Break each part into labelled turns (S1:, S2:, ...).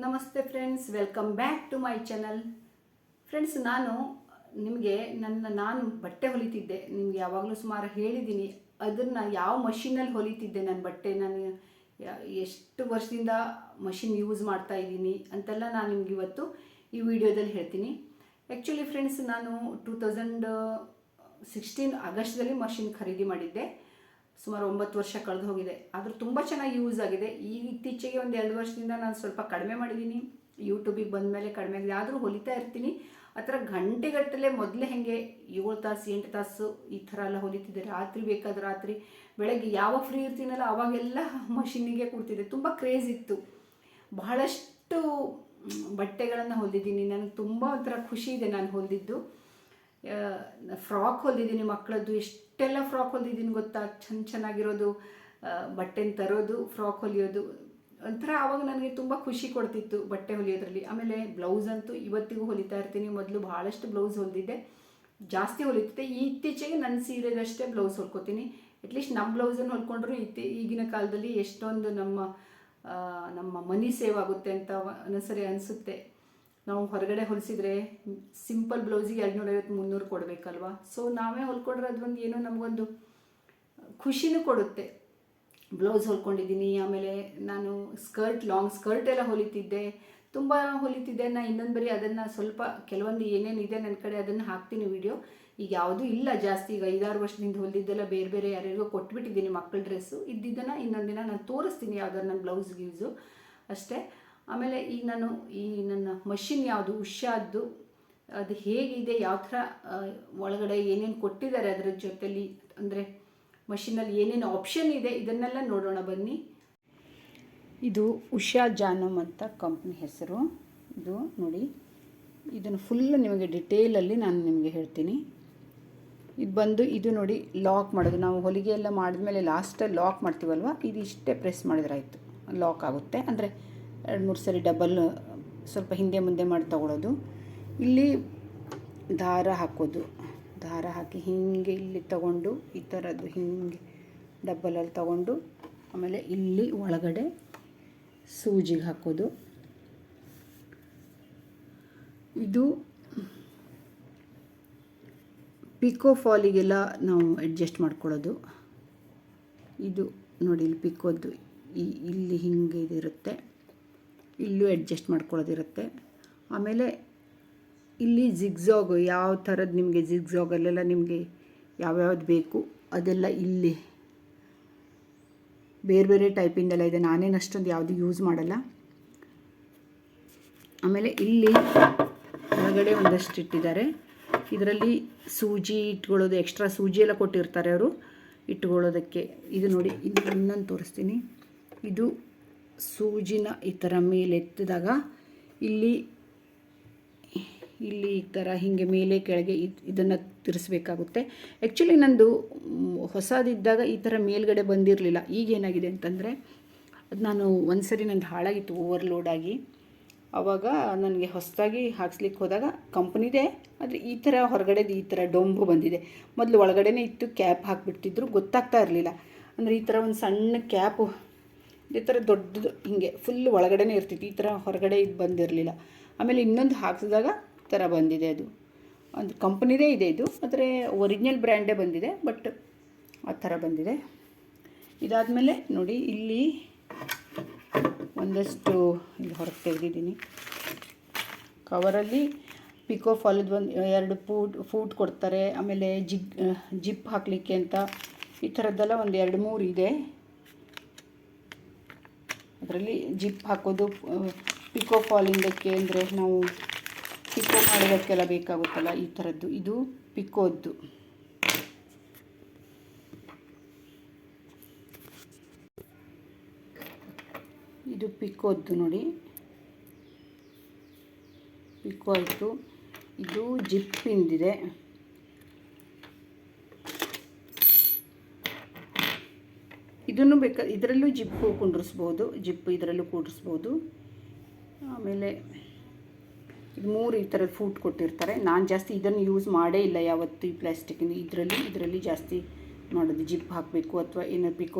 S1: ನಮಸ್ತೆ friends, welcome back to my channel. Friends, ನಾನು ಬಟ್ಟೆ ಹೊಲಿತಿದ್ದೆ. ನಿಮಗೆ ಯಾವಾಗಲೂ ಸುಮಾರು ಹೇಳಿದ್ದೀನಿ. ಅದನ್ನು ಯಾವ ಮಷಿನಲ್ಲಿ ಹೊಲಿತಿದ್ದೆ ನನ್ನ ಬಟ್ಟೆ, ನಾನು ಎಷ್ಟು ವರ್ಷದಿಂದ ಮಷಿನ್ ಯೂಸ್ ಮಾಡ್ತಾ ಇದ್ದೀನಿ ಅಂತೆಲ್ಲ ನಾನು ನಿಮ್ಗೆ ಇವತ್ತು ಈ ವಿಡಿಯೋದಲ್ಲಿ ಹೇಳ್ತೀನಿ. ಆ್ಯಕ್ಚುಲಿ ಫ್ರೆಂಡ್ಸ್, ನಾನು 2016 ಆಗಸ್ಟ್ದಲ್ಲಿ ಮಷಿನ್ ಖರೀದಿ ಮಾಡಿದ್ದೆ. ಸುಮಾರು 9 ವರ್ಷ ಕಳೆದು ಹೋಗಿದೆ. ಆದರೂ ತುಂಬ ಚೆನ್ನಾಗಿ ಯೂಸ್ ಆಗಿದೆ. ಈಗ ಇತ್ತೀಚೆಗೆ ಒಂದು 2 ವರ್ಷದಿಂದ ನಾನು ಸ್ವಲ್ಪ ಕಡಿಮೆ ಮಾಡಿದ್ದೀನಿ. ಯೂಟ್ಯೂಬಿಗೆ ಬಂದ ಮೇಲೆ ಕಡಿಮೆ ಆಗಿದೆ. ಆದರೂ ಹೊಲಿತಾ ಇರ್ತೀನಿ. ಆ ಥರ ಗಂಟೆಗಟ್ಟಲೆ ಮೊದಲೇ ಹೇಗೆ 7 ತಾಸು 8 ತಾಸು ಈ ಥರ ಎಲ್ಲ ಹೊಲಿತಿದ್ದೆ. ರಾತ್ರಿ ಬೇಕಾದ್ರೆ ರಾತ್ರಿ, ಬೆಳಗ್ಗೆ ಯಾವ ಫ್ರೀ ಇರ್ತೀನಲ್ಲ ಅವಾಗೆಲ್ಲ ಮಷಿನ್ನಿಗೆ ಕೂರ್ತಿದ್ದೆ. ತುಂಬ ಕ್ರೇಜ್ ಇತ್ತು. ಬಹಳಷ್ಟು ಬಟ್ಟೆಗಳನ್ನು ಹೊಲಿದ್ದೀನಿ. ನನಗೆ ತುಂಬ ಒಂಥರ ಖುಷಿ ಇದೆ ನಾನು ಹೊಲಿದಿದ್ದು. ಫ್ರಾಕ್ ಹೊಲಿದ್ದೀನಿ ಮಕ್ಕಳದ್ದು. ಎಷ್ಟೆಲ್ಲ ಫ್ರಾಕ್ ಹೊಲಿದ್ದೀನಿ ಗೊತ್ತಾ. ಚೆನ್ನಾಗಿರೋದು ಬಟ್ಟೆನ ತರೋದು, ಫ್ರಾಕ್ ಹೊಲಿಯೋದು ಒಂಥರ ಆವಾಗ ನನಗೆ ತುಂಬ ಖುಷಿ ಕೊಡ್ತಿತ್ತು ಬಟ್ಟೆ ಹೊಲಿಯೋದ್ರಲ್ಲಿ. ಆಮೇಲೆ ಬ್ಲೌಸ್ ಅಂತೂ ಇವತ್ತಿಗೂ ಹೊಲಿತಾ ಇರ್ತೀನಿ. ಮೊದಲು ಭಾಳಷ್ಟು ಬ್ಲೌಸ್ ಹೊಲಿದಿದ್ದೆ, ಜಾಸ್ತಿ ಹೊಲಿತಿದ್ದೆ. ಇತ್ತೀಚೆಗೆ ನನ್ನ ಸೀರೆದಷ್ಟೇ ಬ್ಲೌಸ್ ಹೊಲ್ಕೋತೀನಿ. ಅಟ್ಲೀಸ್ಟ್ ನಮ್ಮ ಬ್ಲೌಸನ್ನು ಹೊಲ್ಕೊಂಡ್ರು ಈಗಿನ ಕಾಲದಲ್ಲಿ ಎಷ್ಟೊಂದು ನಮ್ಮ ಮನಿ ಸೇವ್ ಆಗುತ್ತೆ ಅಂತ ಒಂದೊಂದ್ಸರಿ ಅನಿಸುತ್ತೆ. ನಾವು ಹೊರಗಡೆ ಹೊಲಿಸಿದ್ರೆ ಸಿಂಪಲ್ ಬ್ಲೌಸಿಗೆ 250-300 ಕೊಡಬೇಕಲ್ವ. ಸೊ ನಾವೇ ಹೊಲ್ಕೊಂಡ್ರೆ ಅದೊಂದು ಏನೋ ನಮಗೊಂದು ಖುಷಿನೂ ಕೊಡುತ್ತೆ. ಬ್ಲೌಸ್ ಹೊಲ್ಕೊಂಡಿದ್ದೀನಿ. ಆಮೇಲೆ ನಾನು ಲಾಂಗ್ ಸ್ಕರ್ಟ್ ಎಲ್ಲ ಹೊಲಿತಿದ್ದೆ, ತುಂಬ ಹೊಲಿತಿದ್ದೆ. ನಾನು ಇನ್ನೊಂದು ಬರೀ ಅದನ್ನು ಸ್ವಲ್ಪ ಕೆಲವೊಂದು ಏನೇನಿದೆ ನನ್ನ ಕಡೆ ಅದನ್ನು ಹಾಕ್ತೀನಿ ವಿಡಿಯೋ. ಈಗ ಯಾವುದೂ ಇಲ್ಲ ಜಾಸ್ತಿ. ಈಗ 5-6 ವರ್ಷದಿಂದ ಹೊಲಿದ್ದೆಲ್ಲ ಬೇರೆ ಬೇರೆ ಯಾರ್ಯಾರಿಗೋ ಕೊಟ್ಬಿಟ್ಟಿದ್ದೀನಿ ಮಕ್ಕಳ ಡ್ರೆಸ್ಸು. ಇದ್ದಿದ್ದನ್ನು ಇನ್ನೊಂದು ದಿನ ನಾನು ತೋರಿಸ್ತೀನಿ ಯಾವ್ದಾದ್ರು ನನ್ನ ಬ್ಲೌಸ್ಗೆ ಯೂಸು ಅಷ್ಟೇ. ಆಮೇಲೆ ಈಗ ನಾನು ನನ್ನ ಮಷಿನ್ ಯಾವುದು ಉಷಾದ್ದು, ಅದು ಹೇಗಿದೆ, ಯಾವ ಥರ ಒಳಗಡೆ ಏನೇನು ಕೊಟ್ಟಿದ್ದಾರೆ ಅದರ ಜೊತೆಲಿ, ಅಂದರೆ ಮಷಿನಲ್ಲಿ ಏನೇನು ಆಪ್ಷನ್ ಇದೆ, ಇದನ್ನೆಲ್ಲ ನೋಡೋಣ ಬನ್ನಿ. ಇದು ಉಷಾ ಜಾನಮ್ ಅಂತ ಕಂಪ್ನಿ ಹೆಸರು. ಇದು ನೋಡಿ, ಇದನ್ನು ಫುಲ್ ನಿಮಗೆ ಡಿಟೇಲಲ್ಲಿ ನಾನು ನಿಮಗೆ ಹೇಳ್ತೀನಿ. ಇದು ನೋಡಿ ಲಾಕ್ ಮಾಡೋದು. ನಾವು ಹೊಲಿಗೆ ಎಲ್ಲ ಮಾಡಿದ್ಮೇಲೆ ಲಾಸ್ಟಲ್ಲಿ ಲಾಕ್ ಮಾಡ್ತೀವಲ್ವ, ಇದು ಇಷ್ಟೇ ಪ್ರೆಸ್ ಮಾಡಿದ್ರೆ ಆಯಿತು, ಲಾಕ್ ಆಗುತ್ತೆ. ಅಂದರೆ 2-3 ಸರಿ ಡಬಲ್ ಸ್ವಲ್ಪ ಹಿಂದೆ ಮುಂದೆ ಮಾಡಿ ತಗೊಳ್ಳೋದು. ಇಲ್ಲಿ ದಾರ ಹಾಕೋದು, ದಾರ ಹಾಕಿ ಹೀಗೆ ಇಲ್ಲಿ ತಗೊಂಡು ಈ ಥರದ್ದು ಹಿಂಗೆ ಡಬ್ಬಲಲ್ಲಿ ತಗೊಂಡು, ಆಮೇಲೆ ಇಲ್ಲಿ ಒಳಗಡೆ ಸೂಜಿಗೆ ಹಾಕೋದು. ಇದು ಪಿಕೋ ಫಾಲಿಗೆಲ್ಲ ನಾವು ಅಡ್ಜಸ್ಟ್ ಮಾಡ್ಕೊಳ್ಳೋದು. ಇದು ನೋಡಿ, ಇಲ್ಲಿ ಪಿಕೋದ್ದು ಇಲ್ಲಿ ಹಿಂಗೆ ಇದಿರುತ್ತೆ, ಇಲ್ಲೂ ಅಡ್ಜಸ್ಟ್ ಮಾಡ್ಕೊಳ್ಳೋದಿರುತ್ತೆ. ಆಮೇಲೆ ಇಲ್ಲಿ ಜಿಗ್ಜಾಗು, ಯಾವ ಥರದ್ದು ನಿಮಗೆ ಜಿಗ್ಜಾಗಲ್ಲೆಲ್ಲ ನಿಮಗೆ ಯಾವ್ಯಾವ್ದು ಬೇಕು ಅದೆಲ್ಲ ಇಲ್ಲಿ ಬೇರೆ ಬೇರೆ ಟೈಪಿಂದೆಲ್ಲ ಇದೆ. ನಾನೇನು ಅಷ್ಟೊಂದು ಯಾವುದು ಯೂಸ್ ಮಾಡಲ್ಲ. ಆಮೇಲೆ ಇಲ್ಲಿ ಒಳಗಡೆ ಒಂದಷ್ಟು ಇಟ್ಟಿದ್ದಾರೆ. ಇದರಲ್ಲಿ ಸೂಜಿ ಇಟ್ಕೊಳ್ಳೋದು, ಎಕ್ಸ್ಟ್ರಾ ಸೂಜಿ ಎಲ್ಲ ಕೊಟ್ಟಿರ್ತಾರೆ ಅವರು ಇಟ್ಕೊಳ್ಳೋದಕ್ಕೆ. ಇದು ನೋಡಿ, ಇನ್ನೊಂದು ತೋರಿಸ್ತೀನಿ. ಇದು ಸೂಜಿನ ಈ ಥರ ಮೇಲೆ ಎತ್ತಿದಾಗ ಇಲ್ಲಿ ಈ ಥರ ಹೀಗೆ ಮೇಲೆ ಕೆಳಗೆ ಇದನ್ನು ತಿರ್ಸ್ಬೇಕಾಗುತ್ತೆ. ಆ್ಯಕ್ಚುಲಿ ನಂದು ಹೊಸದಿದ್ದಾಗ ಈ ಥರ ಮೇಲ್ಗಡೆ ಬಂದಿರಲಿಲ್ಲ. ಈಗೇನಾಗಿದೆ ಅಂತಂದರೆ, ಅದು ನಾನು ಒಂದು ಸರಿ ನಂದು ಹಾಳಾಗಿತ್ತು ಓವರ್ಲೋಡಾಗಿ. ಆವಾಗ ನನಗೆ ಹೊಸದಾಗಿ ಹಾಕ್ಸ್ಲಿಕ್ಕೆ ಹೋದಾಗ ಕಂಪ್ನಿದೇ, ಆದರೆ ಈ ಥರ ಹೊರಗಡೆದು ಈ ಥರ ಡೊಂಬು ಬಂದಿದೆ. ಮೊದಲು ಒಳಗಡೆನೇ ಇತ್ತು, ಕ್ಯಾಪ್ ಹಾಕಿಬಿಡ್ತಿದ್ರು, ಗೊತ್ತಾಗ್ತಾ ಇರಲಿಲ್ಲ. ಅಂದರೆ ಈ ಥರ ಒಂದು ಸಣ್ಣ ಕ್ಯಾಪು ಈ ಥರ ದೊಡ್ಡದು ಹಿಂಗೆ ಫುಲ್ ಒಳಗಡೆನೇ ಇರ್ತಿತ್ತು. ಈ ಥರ ಹೊರಗಡೆ ಇದು ಬಂದಿರಲಿಲ್ಲ. ಆಮೇಲೆ ಇನ್ನೊಂದು ಹಾಕಿಸಿದಾಗ ಈ ಥರ ಬಂದಿದೆ. ಅದು ಒಂದು ಕಂಪ್ನಿದೇ ಇದೆ ಇದು, ಆದರೆ ಒರಿಜಿನಲ್ ಬ್ರ್ಯಾಂಡೇ ಬಂದಿದೆ, ಬಟ್ ಆ ಥರ ಬಂದಿದೆ. ಇದಾದಮೇಲೆ ನೋಡಿ, ಇಲ್ಲಿ ಒಂದಷ್ಟು ಇಲ್ಲಿ ಹೊರಗೆ ತೆಗೆದಿದ್ದೀನಿ. ಕವರಲ್ಲಿ ಪಿಕೋ ಫಾಲದ್ದು 2 ಫೂಟ್ ಕೊಡ್ತಾರೆ. ಆಮೇಲೆ ಜಿಪ್ ಹಾಕಲಿಕ್ಕೆ ಅಂತ ಈ ಥರದ್ದೆಲ್ಲ ಒಂದು 2-3 ಇದೆ. ಅದರಲ್ಲಿ ಜಿಪ್ ಹಾಕೋದು, ಪಿಕೋ ಫಾಲಿಂದಕ್ಕೆ ಅಂದರೆ ನಾವು ಪಿಕೋ ಮಾಡೋದಕ್ಕೆಲ್ಲ ಬೇಕಾಗುತ್ತಲ್ಲ ಈ ಥರದ್ದು. ಇದು ಪಿಕೋದ್ದು. ಇದು ಪಿಕೋದ್ದು ನೋಡಿ, ಪಿಕೋ ಆಯಿತು. ಇದು ಜಿಪ್ಪಿಂದಿದೆ. ಇದನ್ನು ಇದರಲ್ಲೂ ಜಿಪ್ಪು ಕುಂಡ್ರಿಸ್ಬೋದು, ಇದರಲ್ಲೂ ಕೂಡಿಸ್ಬೋದು. ಆಮೇಲೆ ಇದು 3 ಈ ಥರದ ಫೂಟ್ ಕೊಟ್ಟಿರ್ತಾರೆ. ನಾನು ಜಾಸ್ತಿ ಇದನ್ನು ಯೂಸ್ ಮಾಡೇ ಇಲ್ಲ ಯಾವತ್ತೂ. ಈ ಪ್ಲಾಸ್ಟಿಕ್ಕಿನ ಇದರಲ್ಲಿ ಜಾಸ್ತಿ ಮಾಡೋದು. ಜಿಪ್ ಹಾಕಬೇಕು ಅಥವಾ ಏನು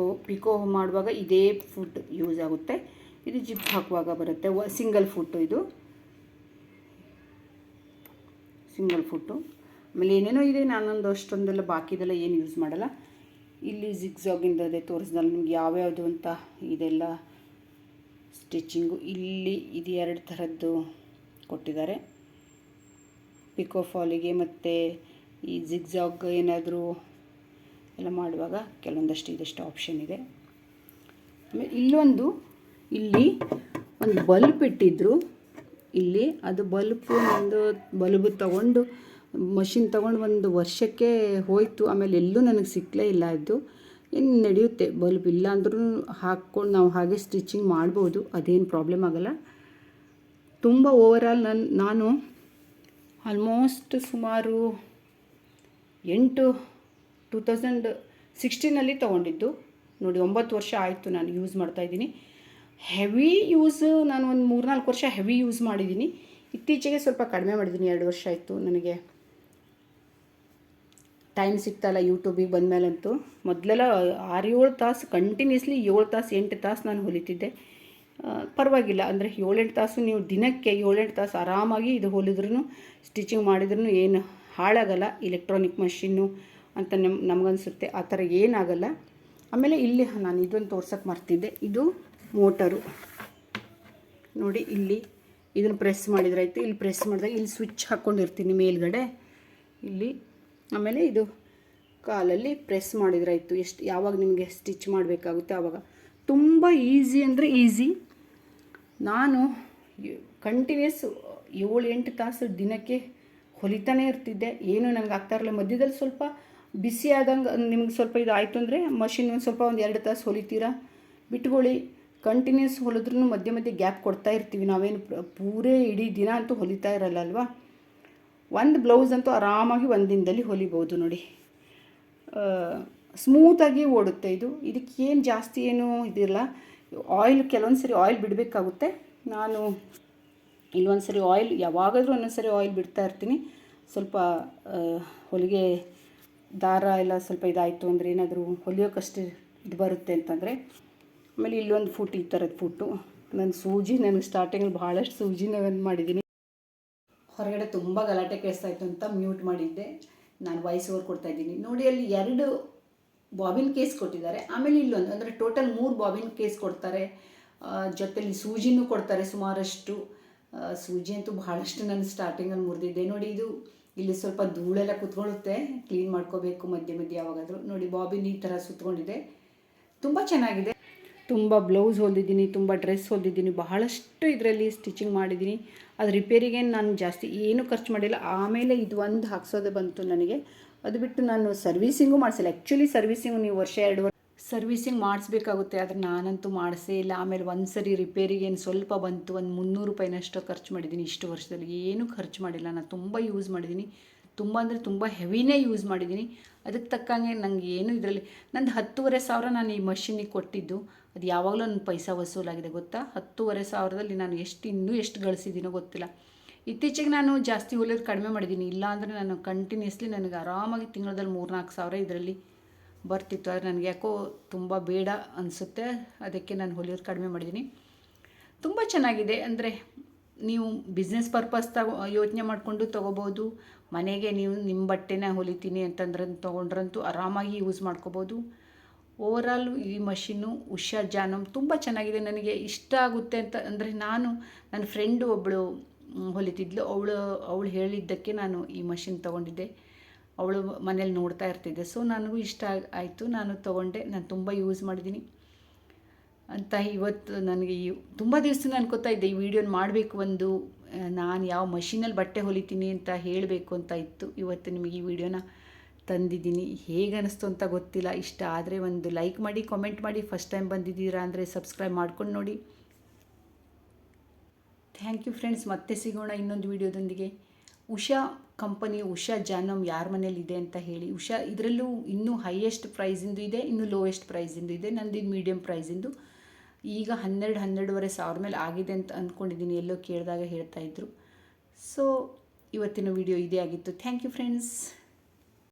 S1: ಪಿಕೋ ಮಾಡುವಾಗ ಇದೇ ಫೂಟ್ ಯೂಸ್ ಆಗುತ್ತೆ. ಇದು ಜಿಪ್ ಹಾಕುವಾಗ ಬರುತ್ತೆ. ಸಿಂಗಲ್ ಫುಟ್ಟು, ಇದು ಸಿಂಗಲ್ ಫುಟ್ಟು. ಆಮೇಲೆ ಏನೇನೋ ಇದೆ, ನಾನೊಂದು ಅಷ್ಟೊಂದೆಲ್ಲ ಬಾಕಿದೆಲ್ಲ ಏನು ಯೂಸ್ ಮಾಡಲ್ಲ. ಇಲ್ಲಿ ಜಿಗ್ಜಾಗಿಂದ ಅದೇ ತೋರಿಸ್ದಲ್ಲ ನಿಮ್ಗೆ ಯಾವ್ಯಾವುದು ಅಂತ, ಇದೆಲ್ಲ ಸ್ಟಿಚಿಂಗು. ಇಲ್ಲಿ ಇದು 2 ಥರದ್ದು ಕೊಟ್ಟಿದ್ದಾರೆ, ಪಿಕೋ ಫಾಲಿಗೆ ಮತ್ತು ಈ ಜಿಗ್ಜಾಗ್ ಏನಾದರೂ ಎಲ್ಲ ಮಾಡುವಾಗ ಕೆಲವೊಂದಷ್ಟು ಇದಷ್ಟು ಆಪ್ಷನ್ ಇದೆ. ಆಮೇಲೆ ಇಲ್ಲಿ ಒಂದು ಬಲ್ಬ್ ಇಟ್ಟಿದ್ರು ಇಲ್ಲಿ. ಅದು ಬಲ್ಬ್ ತೊಗೊಂಡು ಮಷಿನ್ ತೊಗೊಂಡು 1 ವರ್ಷಕ್ಕೆ ಹೋಯಿತು. ಆಮೇಲೆ ಎಲ್ಲೂ ನನಗೆ ಸಿಕ್ಕಲೇ ಇಲ್ಲ. ಅದು ಇನ್ನು ನಡೆಯುತ್ತೆ, ಬಲ್ಬ್ ಇಲ್ಲ ಅಂದ್ರೂ ಹಾಕ್ಕೊಂಡು ನಾವು ಹಾಗೆ ಸ್ಟಿಚಿಂಗ್ ಮಾಡ್ಬೋದು, ಅದೇನು ಪ್ರಾಬ್ಲಮ್ ಆಗೋಲ್ಲ. ತುಂಬ ಓವರಾಲ್ ನಾನು ಆಲ್ಮೋಸ್ಟ್ ಸುಮಾರು 2016 ತೊಗೊಂಡಿದ್ದು ನೋಡಿ. 9 ವರ್ಷ ಆಯಿತು ನಾನು ಯೂಸ್ ಮಾಡ್ತಾಯಿದ್ದೀನಿ. ಹೆವಿ ಯೂಸ್ ನಾನು ಒಂದು 3-4 ವರ್ಷ ಹೆವಿ ಯೂಸ್ ಮಾಡಿದ್ದೀನಿ. ಇತ್ತೀಚೆಗೆ ಸ್ವಲ್ಪ ಕಡಿಮೆ ಮಾಡಿದ್ದೀನಿ, 2 ವರ್ಷ ಆಯಿತು. ನನಗೆ ಟೈಮ್ ಸಿಗ್ತಾಯಿಲ್ಲ ಯೂಟ್ಯೂಬಿಗೆ ಬಂದಮೇಲಂತೂ. ಮೊದಲೆಲ್ಲ 6-7 ತಾಸು ಕಂಟಿನ್ಯೂಸ್ಲಿ 7 ತಾಸು 8 ತಾಸು ನಾನು ಹೊಲಿತಿದ್ದೆ. ಪರವಾಗಿಲ್ಲ, ಅಂದರೆ 7-8 ತಾಸು ನೀವು ದಿನಕ್ಕೆ 7-8 ತಾಸು ಆರಾಮಾಗಿ ಇದು ಹೊಲಿದ್ರೂ ಸ್ಟಿಚಿಂಗ್ ಮಾಡಿದ್ರೂ ಏನು ಹಾಳಾಗಲ್ಲ. ಇಲೆಕ್ಟ್ರಾನಿಕ್ ಮಷಿನ್ನು ಅಂತ ನಮಗನ್ಸುತ್ತೆ, ಆ ಥರ ಏನಾಗಲ್ಲ. ಆಮೇಲೆ ಇಲ್ಲಿ ನಾನು ಇದೊಂದು ತೋರ್ಸೋಕ್ಕೆ ಮರ್ತಿದ್ದೆ, ಇದು ಮೋಟರು ನೋಡಿ. ಇದನ್ನು ಪ್ರೆಸ್ ಮಾಡಿದ್ರಾಯ್ತು. ಇಲ್ಲಿ ಪ್ರೆಸ್ ಮಾಡಿದಾಗ ಇಲ್ಲಿ ಸ್ವಿಚ್ ಹಾಕ್ಕೊಂಡಿರ್ತೀನಿ ಮೇಲ್ಗಡೆ ಇಲ್ಲಿ. ಆಮೇಲೆ ಇದು ಕಾಲಲ್ಲಿ ಪ್ರೆಸ್ ಮಾಡಿದ್ರಾಯ್ತು. ಯಾವಾಗ ನಿಮಗೆ ಸ್ಟಿಚ್ ಮಾಡಬೇಕಾಗುತ್ತೆ ಆವಾಗ. ತುಂಬ ಈಸಿ ಅಂದರೆ ಈಸಿ. ನಾನು ಕಂಟಿನ್ಯೂಸ್ 7-8 ತಾಸು ದಿನಕ್ಕೆ ಹೊಲಿತಾನೇ ಇರ್ತಿದ್ದೆ. ಏನು ನನಗೆ ಆಗ್ತಾ ಇರಲಿಲ್ಲ. ಮಧ್ಯದಲ್ಲಿ ಸ್ವಲ್ಪ ಬಿಸಿ ಆದಂಗೆ ನಿಮ್ಗೆ ಸ್ವಲ್ಪ ಇದು ಆಯಿತು ಅಂದರೆ ಮಷಿನ್ ಸ್ವಲ್ಪ 1-2 ತಾಸು ಹೊಲಿತೀರಾ, ಬಿಟ್ಕೊಳ್ಳಿ. ಕಂಟಿನ್ಯೂಸ್ ಹೊಲಿದ್ರೂ ಮಧ್ಯೆ ಮಧ್ಯೆ ಗ್ಯಾಪ್ ಕೊಡ್ತಾ ಇರ್ತೀವಿ. ನಾವೇನು ಪೂರೇ ಇಡೀ ದಿನ ಅಂತೂ ಹೊಲಿತಾ ಇರಲ್ಲ ಅಲ್ವಾ. ಒಂದು ಬ್ಲೌಸ್ ಅಂತೂ ಆರಾಮಾಗಿ 1 ದಿನದಲ್ಲಿ ಹೊಲಿಬೋದು ನೋಡಿ. ಸ್ಮೂತಾಗಿ ಓಡುತ್ತೆ ಇದು. ಇದಕ್ಕೇನು ಜಾಸ್ತಿ ಏನು ಇದಿಲ್ಲ. ಆಯಿಲ್ ಕೆಲವೊಂದು ಸರಿ ಆಯಿಲ್ ಬಿಡಬೇಕಾಗುತ್ತೆ. ನಾನು ಇಲ್ಲೊಂದು ಸರಿ ಆಯಿಲ್, ಯಾವಾಗಾದರೂ ಒಂದೊಂದು ಸರಿ ಆಯಿಲ್ ಬಿಡ್ತಾ ಇರ್ತೀನಿ. ಸ್ವಲ್ಪ ಹೊಲಿಗೆ ದಾರ ಎಲ್ಲ ಸ್ವಲ್ಪ ಇದಾಯಿತು ಅಂದರೆ, ಏನಾದರೂ ಹೊಲಿಯೋಕ್ಕಷ್ಟು ಇದು ಬರುತ್ತೆ ಅಂತಂದರೆ. ಆಮೇಲೆ ಇಲ್ಲೊಂದು ಫುಟ್, ಈ ಥರದ ಫುಟ್ಟು. ನನಗೆ ಸ್ಟಾರ್ಟಿಂಗಲ್ಲಿ ಭಾಳಷ್ಟು ಸೂಜಿನ ಮಾಡಿದ್ದೀನಿ. ಹೊರಗಡೆ ತುಂಬ ಗಲಾಟೆ ಕೇಳಿಸ್ತಾಯಿತ್ತು ಅಂತ ಮ್ಯೂಟ್ ಮಾಡಿದ್ದೆ. ನಾನು ವಾಯ್ಸ್ ಓವರ್ ಕೊಡ್ತಾಯಿದ್ದೀನಿ ನೋಡಿ. ಅಲ್ಲಿ 2 ಬಾಬಿನ್ ಕೇಸ್ ಕೊಟ್ಟಿದ್ದಾರೆ. ಆಮೇಲೆ ಇಲ್ಲೊಂದು, ಅಂದರೆ ಟೋಟಲ್ 3 ಬಾಬಿನ್ ಕೇಸ್ ಕೊಡ್ತಾರೆ. ಜೊತೆಲಿ ಸೂಜಿನೂ ಕೊಡ್ತಾರೆ ಸುಮಾರಷ್ಟು. ಸೂಜಿ ಅಂತೂ ಭಾಳಷ್ಟು ನಾನು ಸ್ಟಾರ್ಟಿಂಗಲ್ಲಿ ಮುರಿದಿದ್ದೆ ನೋಡಿ. ಇಲ್ಲಿ ಸ್ವಲ್ಪ ಧೂಳೆಲ್ಲ ಕುತ್ಕೊಳ್ಳುತ್ತೆ, ಕ್ಲೀನ್ ಮಾಡ್ಕೋಬೇಕು ಮಧ್ಯೆ ಮಧ್ಯೆ ಯಾವಾಗಾದರೂ ನೋಡಿ. ಬಾಬಿನ್ ಈ ಥರ ಸುತ್ತಕೊಂಡಿದೆ, ತುಂಬ ಚೆನ್ನಾಗಿದೆ. ತುಂಬ ಬ್ಲೌಸ್ ಹೊಲಿದಿದ್ದೀನಿ, ತುಂಬ ಡ್ರೆಸ್ ಹೊಲಿದಿದ್ದೀನಿ, ಬಹಳಷ್ಟು ಇದರಲ್ಲಿ ಸ್ಟಿಚಿಂಗ್ ಮಾಡಿದ್ದೀನಿ. ಅದು ರಿಪೇರಿಗೆ ನಾನು ಜಾಸ್ತಿ ಏನೂ ಖರ್ಚು ಮಾಡಿಲ್ಲ. ಆಮೇಲೆ ಇದು ಒಂದು ಹಾಕ್ಸೋದೇ ಬಂತು ನನಗೆ. ಅದು ಬಿಟ್ಟು ನಾನು ಸರ್ವೀಸಿಂಗು ಮಾಡಿಸಿಲ್ಲ. ಆ್ಯಕ್ಚುಲಿ ಸರ್ವೀಸಿಂಗು ನೀವು 1-2 ವರ್ಷ ಸರ್ವೀಸಿಂಗ್ ಮಾಡಿಸ್ಬೇಕಾಗುತ್ತೆ, ಆದರೆ ನಾನಂತೂ ಮಾಡಿಸೇ ಇಲ್ಲ. ಆಮೇಲೆ ಒಂದು ಸರಿ ರಿಪೇರಿಗೆ ಏನು ಸ್ವಲ್ಪ ಬಂತು, ಒಂದು 300 ರೂಪಾಯಿನಷ್ಟು ಖರ್ಚು ಮಾಡಿದ್ದೀನಿ. ಇಷ್ಟು ವರ್ಷದಲ್ಲಿ ಏನೂ ಖರ್ಚು ಮಾಡಿಲ್ಲ. ನಾನು ತುಂಬ ಯೂಸ್ ಮಾಡಿದ್ದೀನಿ, ತುಂಬ ಅಂದರೆ ತುಂಬ ಹೆವಿನೇ ಯೂಸ್ ಮಾಡಿದ್ದೀನಿ. ಅದಕ್ಕೆ ತಕ್ಕಂಗೆ ನನಗೆ ಏನು ಇದರಲ್ಲಿ ನಂದು 10,500 ನಾನು ಈ ಮಷಿನಿಗೆ ಕೊಟ್ಟಿದ್ದು. ಅದು ಯಾವಾಗಲೂ ನನ್ನ ಪೈಸಾ ವಸೂಲಾಗಿದೆ ಗೊತ್ತಾ. 10,500ದಲ್ಲಿ ನಾನು ಇನ್ನೂ ಎಷ್ಟು ಗಳಿಸಿದ್ದೀನೋ ಗೊತ್ತಿಲ್ಲ. ಇತ್ತೀಚೆಗೆ ನಾನು ಜಾಸ್ತಿ ಹೊಲಿಯೋದು ಕಡಿಮೆ ಮಾಡಿದ್ದೀನಿ. ಇಲ್ಲಾಂದರೆ ನಾನು ಕಂಟಿನ್ಯೂಸ್ಲಿ ನನಗೆ ಆರಾಮಾಗಿ ತಿಂಗಳಲ್ಲಿ 3-4 ಸಾವಿರ ಇದರಲ್ಲಿ ಬರ್ತಿತ್ತು. ಆದರೆ ನನಗೆ ಯಾಕೋ ತುಂಬ ಬೇಡ ಅನಿಸುತ್ತೆ, ಅದಕ್ಕೆ ನಾನು ಹೊಲಿಯೋದು ಕಡಿಮೆ ಮಾಡಿದ್ದೀನಿ. ತುಂಬ ಚೆನ್ನಾಗಿದೆ. ಅಂದರೆ ನೀವು ಬಿಸ್ನೆಸ್ ಪರ್ಪಸ್ ಯೋಚನೆ ಮಾಡಿಕೊಂಡು ತೊಗೋಬೋದು. ಮನೆಗೆ ನೀವು ನಿಮ್ಮ ಬಟ್ಟೆನ ಹೊಲಿತೀನಿ ಅಂತಂದ್ರೆ ತೊಗೊಂಡ್ರಂತೂ ಆರಾಮಾಗಿ ಯೂಸ್ ಮಾಡ್ಕೋಬೋದು. ಓವರಾಲು ಈ ಮಷಿನ್ನು ಉಷಾ ಜಾನಮ್ ತುಂಬ ಚೆನ್ನಾಗಿದೆ. ನನಗೆ ಇಷ್ಟ ಆಗುತ್ತೆ ಅಂತ ಅಂದರೆ, ನನ್ನ ಫ್ರೆಂಡು ಒಬ್ಬಳು ಹೊಲಿತಿದ್ಲು. ಅವಳು ಹೇಳಿದ್ದಕ್ಕೆ ನಾನು ಈ ಮಷಿನ್ ತೊಗೊಂಡಿದ್ದೆ. ಅವಳು ಮನೇಲಿ ನೋಡ್ತಾ ಇರ್ತಿದ್ದೆ. ಸೊ ನನಗೂ ಇಷ್ಟ ಆಯಿತು, ನಾನು ತೊಗೊಂಡೆ. ನಾನು ತುಂಬ ಯೂಸ್ ಮಾಡಿದ್ದೀನಿ ಅಂತ ಇವತ್ತು ನನಗೆ ತುಂಬ ದಿವಸ ಅನ್ಕೋತಾ ಇದ್ದೆ ಈ ವಿಡಿಯೋನ ಮಾಡಬೇಕು. ನಾನು ಯಾವ ಮಷೀನಲ್ಲಿ ಬಟ್ಟೆ ಹೊಲಿತೀನಿ ಅಂತ ಹೇಳಬೇಕು ಅಂತ ಇತ್ತು. ಇವತ್ತು ನಿಮಗೆ ಈ ವಿಡಿಯೋನ ತಂದಿದ್ದೀನಿ. ಹೇಗೆ ಅನ್ನಿಸ್ತು ಅಂತ ಗೊತ್ತಿಲ್ಲ. ಇಷ್ಟ ಆದರೆ ಒಂದು ಲೈಕ್ ಮಾಡಿ, ಕಾಮೆಂಟ್ ಮಾಡಿ. ಫಸ್ಟ್ ಟೈಮ್ ಬಂದಿದ್ದೀರಾ ಅಂದರೆ ಸಬ್ಸ್ಕ್ರೈಬ್ ಮಾಡ್ಕೊಂಡು ನೋಡಿ. Thank you friends. ಮತ್ತೆ ಸಿಗೋಣ ಇನ್ನೊಂದು ವಿಡಿಯೋದೊಂದಿಗೆ. ಉಷಾ ಕಂಪನಿ ಉಷಾ ಜಾನಮ್ ಯಾರ ಮನೇಲಿದೆ ಅಂತ ಹೇಳಿ. ಉಷಾ ಇದರಲ್ಲೂ ಇನ್ನೂ ಹೈಯೆಸ್ಟ್ ಪ್ರೈಸಿಂದು ಇದೆ, ಇನ್ನೂ ಲೋಯೆಸ್ಟ್ ಪ್ರೈಸಿಂದು ಇದೆ. ನಂದು ಇದು ಮೀಡಿಯಮ್ ಪ್ರೈಸಿಂದು. ಈಗ 12,500 ಸಾವಿರ ಮೇಲೆ ಆಗಿದೆ ಅಂತ ಅಂದ್ಕೊಂಡಿದ್ದೀನಿ. ಎಲ್ಲೋ ಕೇಳಿದಾಗ ಹೇಳ್ತಾಯಿದ್ರು. ಸೊ ಇವತ್ತಿನ ವಿಡಿಯೋ ಇದೇ ಆಗಿತ್ತು. Thank you friends.